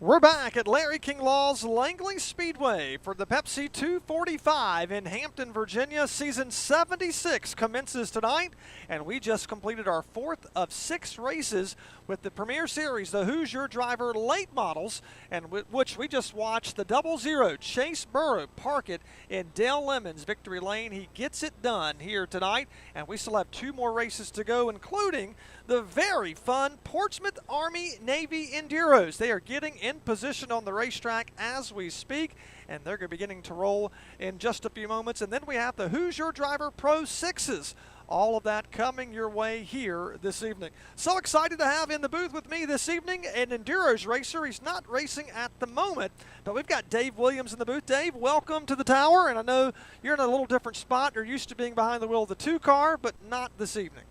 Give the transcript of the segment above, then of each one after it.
We're back at Larry King Law's Langley Speedway for the Pepsi 245 in Hampton, Virginia. Season 76 commences tonight, and we just completed our fourth of 6 races with the Premier Series, the Who's Your Driver late models, and which we just watched the 00 Chase Burrow park it in Dale Lemon's victory lane. He gets it done here tonight, and we still have 2 more races to go, including the very fun Portsmouth Army Navy Enduros. They are getting in position on the racetrack as we speak, and they're beginning to roll in just a few moments. And then we have the Who's Your Driver Pro 6s. All of that coming your way here this evening. So excited to have in the booth with me this evening an Enduros racer. He's not racing at the moment, but we've got Dave Williams in the booth. Dave, welcome to the tower, and I know you're in a little different spot. You're used to being behind the wheel of the 2 car, but not this evening.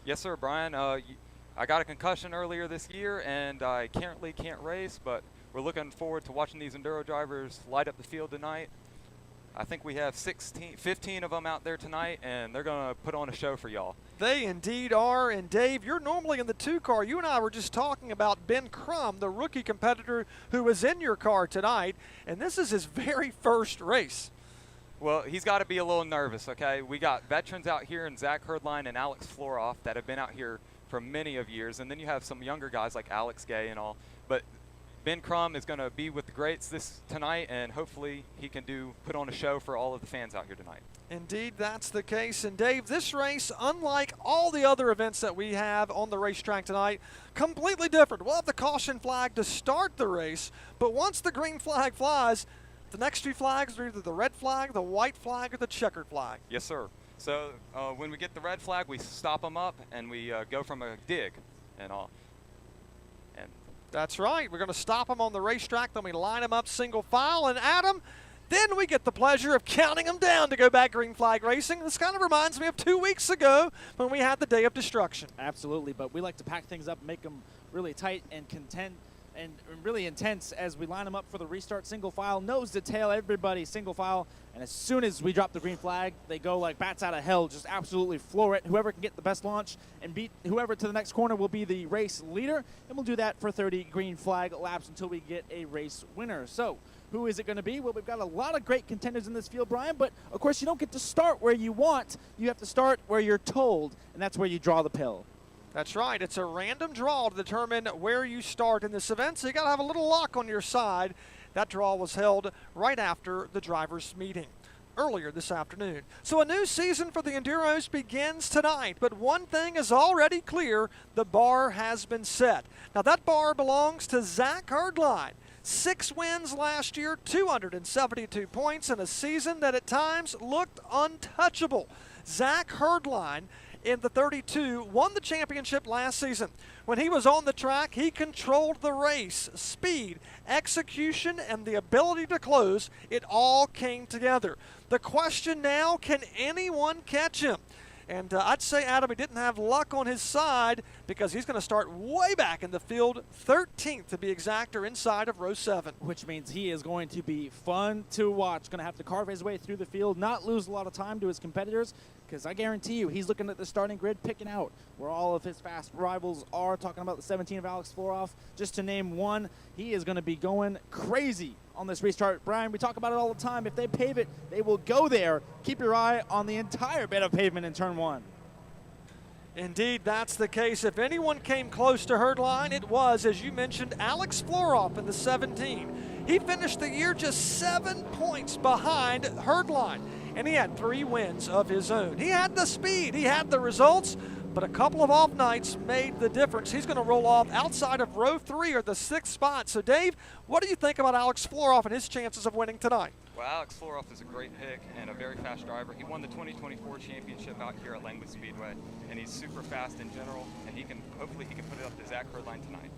Yes, sir, Brian. I got a concussion earlier this year, and I currently can't race, but we're looking forward to watching these Enduro drivers light up the field tonight. I think we have 15 of them out there tonight, and they're going to put on a show for y'all. They indeed are. And Dave, you're normally in the 2 car. You and I were just talking about Ben Crum, the rookie competitor who was in your car tonight, and this is his very first race. Well, he's got to be a little nervous, okay? We got veterans out here in Zach Herdline and Alex Floroff that have been out here for many of years, and then you have some younger guys like Alex Gay and all. But Ben Crum is going to be with the greats tonight, and hopefully he can put on a show for all of the fans out here tonight. Indeed, that's the case. And Dave, this race, unlike all the other events that we have on the racetrack tonight, completely different. We'll have the caution flag to start the race, but once the green flag flies, the next 2 flags are either the red flag, the white flag, or the checkered flag. Yes, sir. So when we get the red flag, we stop them up, and we go from a dig and all. And that's right. We're going to stop them on the racetrack, then we line them up single file. And Adam, then we get the pleasure of counting them down to go back green flag racing. This kind of reminds me of 2 weeks ago when we had the Day of Destruction. Absolutely, but we like to pack things up, make them really tight and content and really intense as we line them up for the restart single file, nose to tail, everybody single file, and as soon as we drop the green flag, they go like bats out of hell, just absolutely floor it. Whoever can get the best launch and beat whoever to the next corner will be the race leader, and we'll do that for 30 green flag laps until we get a race winner. So who is it going to be? Well, we've got a lot of great contenders in this field, Brian, but of course you don't get to start where you want. You have to start where you're told, and that's where you draw the pill. That's right. It's a random draw to determine where you start in this event, so you got to have a little luck on your side. That draw was held right after the drivers' meeting earlier this afternoon. So a new season for the Enduros begins tonight, but one thing is already clear: the bar has been set. Now that bar belongs to Zach Herdline. 6 wins last year, 272 points in a season that at times looked untouchable. Zach Herdline in the 32 won the championship last season. When he was on the track, he controlled the race. Speed, execution, and the ability to close, it all came together. The question now, can anyone catch him? And I'd say, Adam, he didn't have luck on his side because he's going to start way back in the field, 13th to be exact, or inside of row 7. Which means he is going to be fun to watch. Going to have to carve his way through the field, not lose a lot of time to his competitors, because I guarantee you he's looking at the starting grid, picking out where all of his fast rivals are. Talking about the 17 of Alex Floroff, just to name one. He is going to be going crazy on this restart. Brian, we talk about it all the time. If they pave it, they will go there. Keep your eye on the entire bit of pavement in turn 1. Indeed, that's the case. If anyone came close to Herdline, it was, as you mentioned, Alex Floroff in the 17. He finished the year just 7 points behind Herdline, and he had 3 wins of his own. He had the speed, he had the results, but a couple of off nights made the difference. He's going to roll off outside of row 3 or the 6th spot. So, Dave, what do you think about Alex Floroff and his chances of winning tonight? Well, Alex Floroff is a great pick and a very fast driver. He won the 2024 championship out here at Langley Speedway, and he's super fast in general, and hopefully he can put it up to Zach Herdline tonight.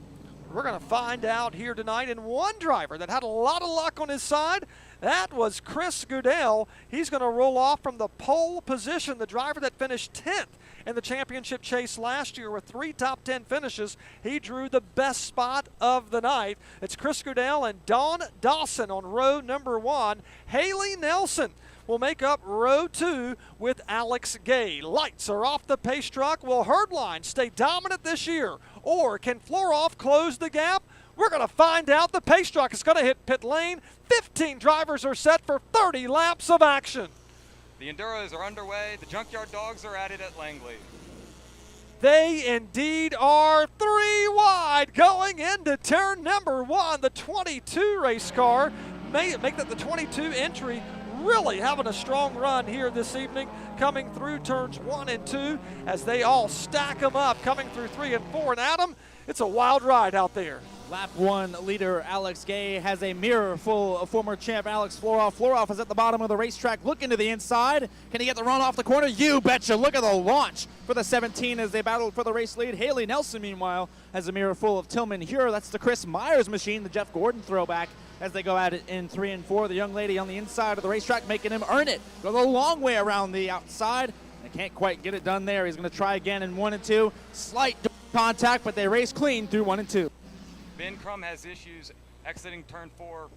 We're going to find out here tonight. And one driver that had a lot of luck on his side, that was Chris Goodell. He's going to roll off from the pole position, the driver that finished 10th in the championship chase last year with 3 top 10 finishes. He drew the best spot of the night. It's Chris Goodell and Dawn Dawson on row number 1. Haley Nelson will make up row 2 with Alex Gay. Lights are off the pace truck. Will Herdline stay dominant this year, or can Floroff close the gap? We're going to find out. The pace truck is going to hit pit lane. 15 drivers are set for 30 laps of action. The Enduros are underway. The Junkyard Dogs are at it at Langley. They indeed are 3 wide going into turn number 1. The 22 race car make that the 22 entry, really having a strong run here this evening, coming through turns 1 and 2 as they all stack them up, coming through 3 and 4. And Adam, it's a wild ride out there. Lap 1 leader Alex Gay has a mirror full of former champ Alex Floroff. Floroff is at the bottom of the racetrack looking to the inside. Can he get the run off the corner? You betcha. Look at the launch for the 17 as they battled for the race lead. Haley Nelson, meanwhile, has a mirror full of Tillman Hure. That's the Chris Myers machine, the Jeff Gordon throwback, as they go at it in 3 and 4. The young lady on the inside of the racetrack making him earn it. Go the long way around the outside. They can't quite get it done there. He's going to try again in 1 and 2. Slight contact, but they race clean through 1 and 2. Ben Crum has issues exiting turn 4.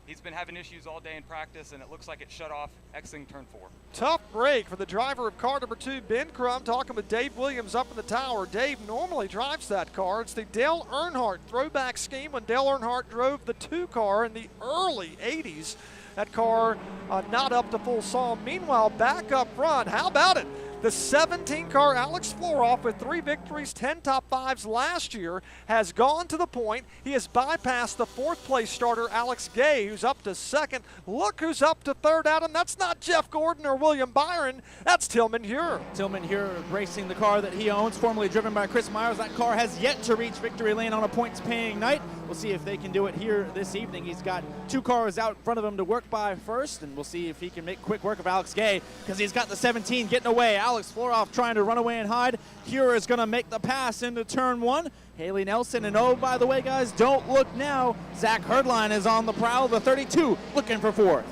He's been having issues all day in practice, and it looks like it shut off exiting turn 4. Tough break for the driver of car number 2, Ben Crum, talking with Dave Williams up in the tower. Dave normally drives that car. It's the Dale Earnhardt throwback scheme when Dale Earnhardt drove the 2 car in the early 80s. That car not up to full song. Meanwhile, back up front, how about it? The 17 car Alex Floroff, with 3 victories, 10 top 5s last year, has gone to the point. He has bypassed the 4th place starter Alex Gay, who's up to 2nd. Look who's up to 3rd, Adam. That's not Jeff Gordon or William Byron. That's Tillman Hure. Tillman Hure racing the car that he owns, formerly driven by Chris Myers. That car has yet to reach victory lane on a points-paying night. We'll see if they can do it here this evening. He's got 2 cars out in front of him to work by first, and we'll see if he can make quick work of Alex Gay, because he's got the 17 getting away. Alex Floroff trying to run away and hide. Hure is going to make the pass into turn 1. Haley Nelson, and oh, by the way, guys, don't look now. Zach Herdline is on the prowl, the 32, looking for 4th.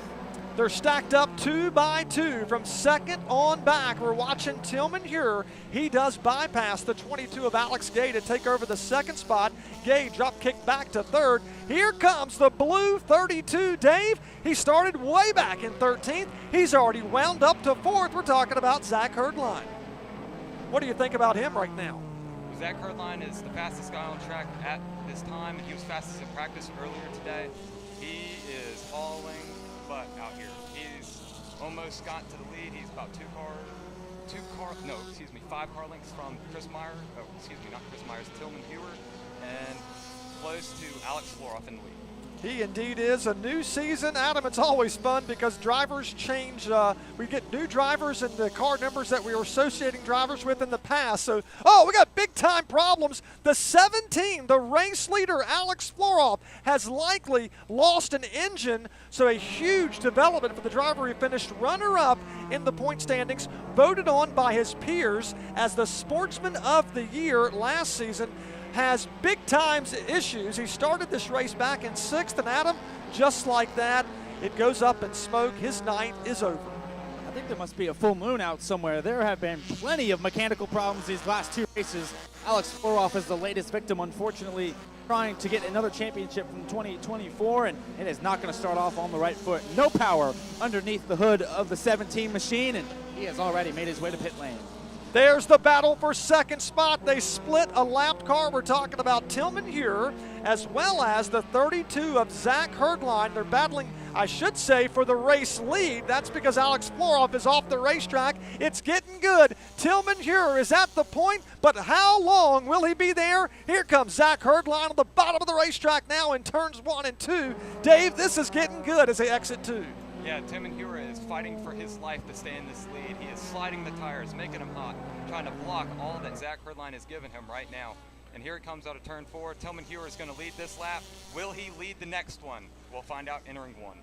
They're stacked up 2 by 2 from 2nd on back. We're watching Tillman Hure. He does bypass the 22 of Alex Gay to take over the 2nd spot. Gay drop kick back to 3rd. Here comes the blue 32, Dave. He started way back in 13th. He's already wound up to 4th. We're talking about Zach Herdline. What do you think about him right now? Zach Herdline is the fastest guy on track at this time, and he was fastest in practice earlier today. He is hauling butt out here. He's almost gotten to the lead. He's about 5 car lengths from Chris Myers. Oh, excuse me, not Chris Myers, Tillman Hure, and close to Alex Floroff in the lead. He indeed is. A new season, Adam, it's always fun because drivers change. We get new drivers and the car numbers that we were associating drivers with in the past. So, we got big time problems. The 17, the race leader, Alex Floroff, has likely lost an engine. So a huge development for the driver. He finished runner-up in the point standings, voted on by his peers as the Sportsman of the Year last season. Has big times issues. He started this race back in 6th, and Adam, just like that, it goes up in smoke. His night is over. I think there must be a full moon out somewhere. There have been plenty of mechanical problems these last 2 races. Alex Floroff is the latest victim, unfortunately, trying to get another championship from 2024, and it is not going to start off on the right foot. No power underneath the hood of the 17 machine, and he has already made his way to pit lane. There's the battle for 2nd spot. They split a lapped car. We're talking about Tillman Hure as well as the 32 of Zach Herdline. They're battling, I should say, for the race lead. That's because Alex Floroff is off the racetrack. It's getting good. Tillman Hure is at the point, but how long will he be there? Here comes Zach Herdline on the bottom of the racetrack now in turns 1 and 2. Dave, this is getting good as they exit 2. Yeah, Tillman Hure is fighting for his life to stay in this lead. He is sliding the tires, making them hot, trying to block all that Zach Herdline has given him right now. And here it comes out of turn 4. Tillman Hure is going to lead this lap. Will he lead the next one? We'll find out entering 1.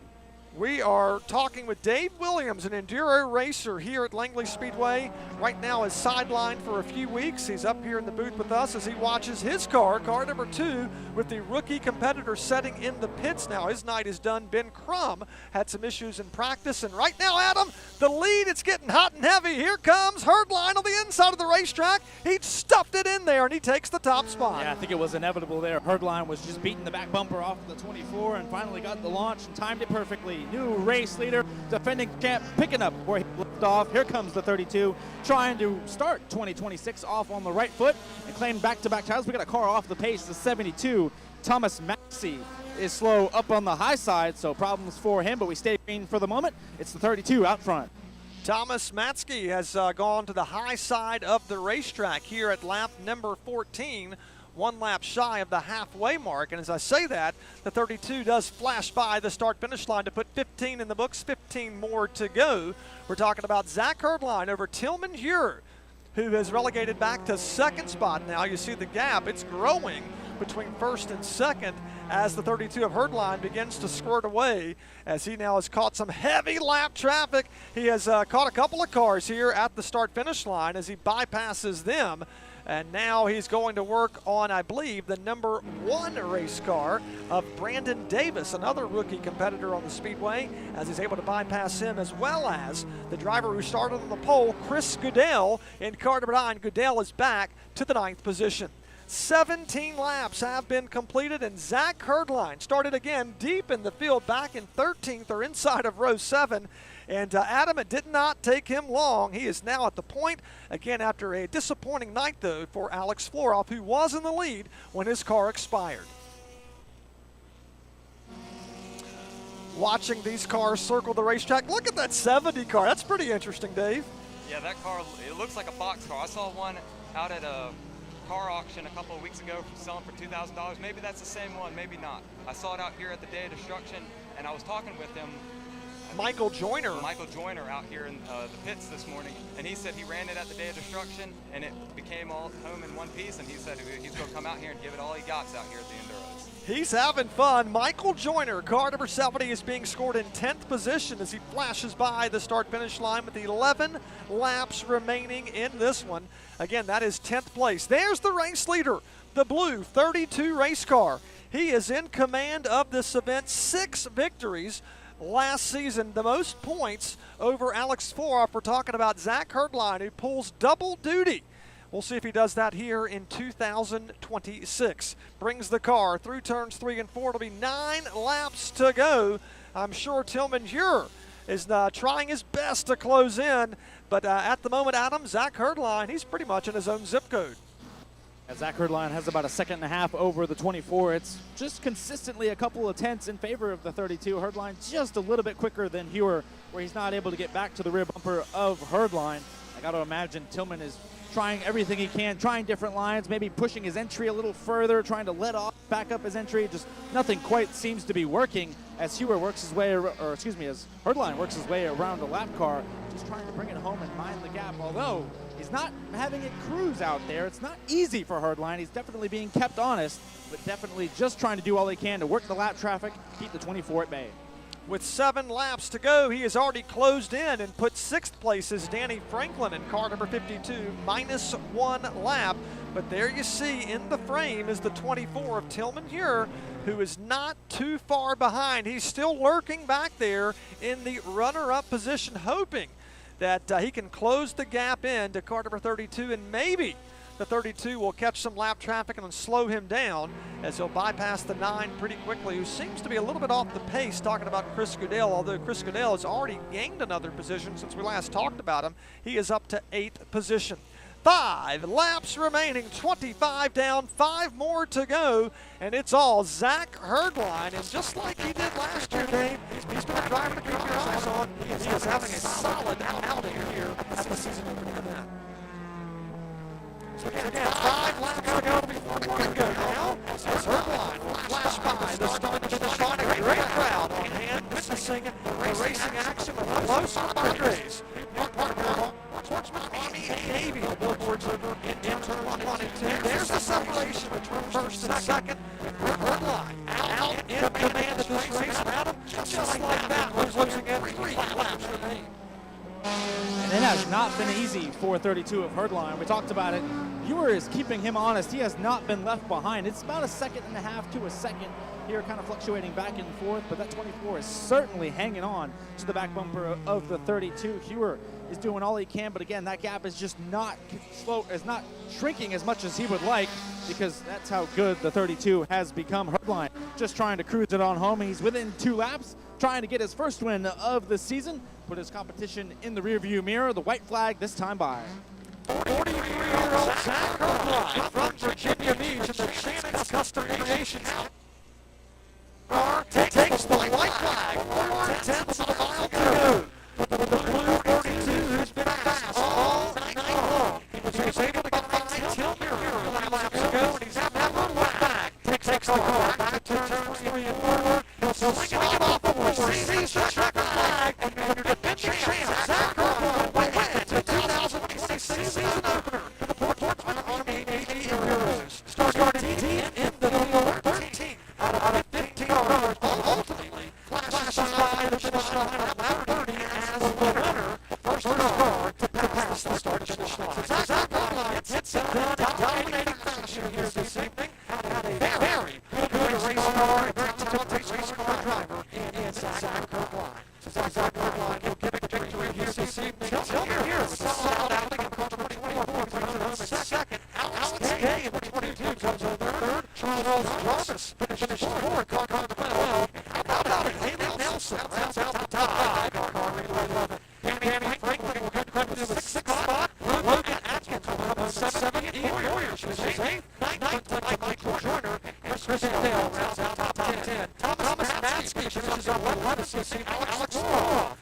We are talking with Dave Williams, an enduro racer here at Langley Speedway. Right now is sidelined for a few weeks. He's up here in the booth with us as he watches his car number 2, with the rookie competitor setting in the pits now. His night is done. Ben Crum had some issues in practice, and right now, Adam, the lead, it's getting hot and heavy. Here comes Herdline on the inside of the racetrack. He stuffed it in there, and he takes the top spot. Yeah, I think it was inevitable there. Herdline was just beating the back bumper off of the 24 and finally got the launch and timed it perfectly. New race leader, defending champ, picking up where he left off. Here comes the 32, trying to start 2026 off on the right foot and claim back-to-back titles. We got a car off the pace, the 72. Thomas Maxey is slow up on the high side, so problems for him, but we stay green for the moment. It's the 32 out front. Thomas Matsky has gone to the high side of the racetrack here at lap number 14, 1 lap shy of the halfway mark. And as I say that, the 32 does flash by the start-finish line to put 15 in the books, 15 more to go. We're talking about Zach Herdline over Tillman Hure, who has relegated back to second spot now. You see the gap, it's growing between first and second as the 32 of Herdline begins to squirt away, as he now has caught some heavy lap traffic. He has caught a couple of cars here at the start-finish line as he bypasses them. And now he's going to work on, I believe, the number 1 race car of Brandon Davis, another rookie competitor on the Speedway, as he's able to bypass him, as well as the driver who started on the pole, Chris Goodell, in car number 9. Goodell is back to the 9th position. 17 laps have been completed, and Zach Herdline started again deep in the field, back in 13th or inside of row 7. And Adam, it did not take him long. He is now at the point, again, after a disappointing night, though, for Alex Floroff, who was in the lead when his car expired. Watching these cars circle the racetrack. Look at that 70 car. That's pretty interesting, Dave. Yeah, that car, it looks like a box car. I saw one out at a car auction a couple of weeks ago selling for $2,000. Maybe that's the same one, maybe not. I saw it out here at the Day of Destruction, and I was talking with him. Michael Joyner out here in the pits this morning, and he said he ran it at the Day of Destruction, and it became all home in one piece, and he said he's going to come out here and give it all he got out here at the Enduros. He's having fun. Michael Joyner, car number 70, is being scored in 10th position as he flashes by the start-finish line with 11 laps remaining in this one. Again, that is 10th place. There's the race leader, the blue 32 race car. He is in command of this event, 6 victories last season, the most points over Alex Floroff. We're talking about Zach Herdline, who pulls double duty. We'll see if he does that here in 2026. Brings the car through turns 3 and 4. It'll be 9 laps to go. I'm sure Tillman Hure is trying his best to close in, but at the moment, Adam, Zach Herdline, he's pretty much in his own zip code. Zach Herdline has about a second and a half over the 24. It's just consistently a couple of tenths in favor of the 32. Herdline just a little bit quicker than Hure, where he's not able to get back to the rear bumper of Herdline. I got to imagine Tillman is trying everything he can, trying different lines, maybe pushing his entry a little further, trying to let off, back up his entry. Just nothing quite seems to be working as Hure works his way, as Herdline works his way around a lap car, just trying to bring it home and mind the gap. Although he's not having it cruise out there. It's not easy for Herdline. He's definitely being kept honest, but definitely just trying to do all he can to work the lap traffic, keep the 24 at bay. With 7 laps to go, he has already closed in and put 6th place as Danny Franklin in car number 52, minus 1 lap. But there you see in the frame is the 24 of Tillman Hure, who is not too far behind. He's still lurking back there in the runner-up position, hoping that he can close the gap in to car number 32, and maybe the 32 will catch some lap traffic and slow him down as he'll bypass the 9 pretty quickly, who seems to be a little bit off the pace, talking about Chris Goodell, although Chris Goodell has already gained another position since we last talked about him. He is up to 8th position. 5 laps remaining, 25 down, 5 more to go, and it's all Zach Herdline. And just like he did last year, Dave, he's been a driver to keep your eyes on. He is having a solid outing here at the season opening event. So again, 5 laps to go before more to go. Now, as Herdline will flash by the start-finish line, a great crowd on hand witnessing the racing action of Los Padres. Sportsman Army Navy billboards over in turn 22. There's the separation between first and second. Herdline out in command of this race. Adam, just like that, we're losing at 3 laps remain. And it has not been easy for 32 of Herdline. We talked about it. Hure is keeping him honest. He has not been left behind. It's about a second and a half to a second here, kind of fluctuating back and forth, but that 24 is certainly hanging on to the back bumper of the 32. Hure is doing all he can, but again, that gap is just not shrinking as much as he would like, because that's how good the 32 has become. Herdline just trying to cruise it on home. He's within 2 laps, trying to get his first win of the season, put his competition in the rearview mirror. The white flag this time by 43-year-old Zach Herdline ride from Virginia Beach in the Shannon's Custom Creations car takes the white flag. 4/10 of a mile to go. But the blue 42 has been fast all night long. He was able to get by Till Mirror a few laps ago, and he's never went back. Takes the car back to turns 3 and 4. He'll swing it off the wall, sees the checker flag, and your defending champ, Zach Irvine, will win the 2026 season opener for the Portsmouth Army Heroes. Started in the number 13 out of 15 cars, ultimately flashes by the finish line at lap 30 as the winner, first car to pass the start-finish line. Zach Irvine hits it done in dominating fashion here this evening. Had a very good race car, a very talented race car driver in Zach Irvine. So Zach Irvine will get a victory here this evening. Till here with a solid outing in car 24 points on the second. Alex Gay in the 22 comes on third. Charles Ross finishes fourth, car 12. And how about it? Haley Nelson rounds out the tie. Car 11. Danny Franklin will come to the 6th spot. Logan Atkins will come on 7. Ian Warriors finishes 8th. 9th, Michael Joyner. And Chris Dale rounds out the top 10. Thomas Matsky finishes on 11. So see Alex Law.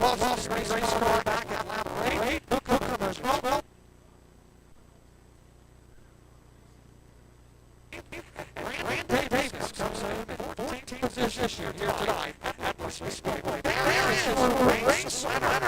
Lost race car back at lap 8. He'll come as well. Randy Davis comes in 14th position here tonight at Langley Speedway. There is the race winner.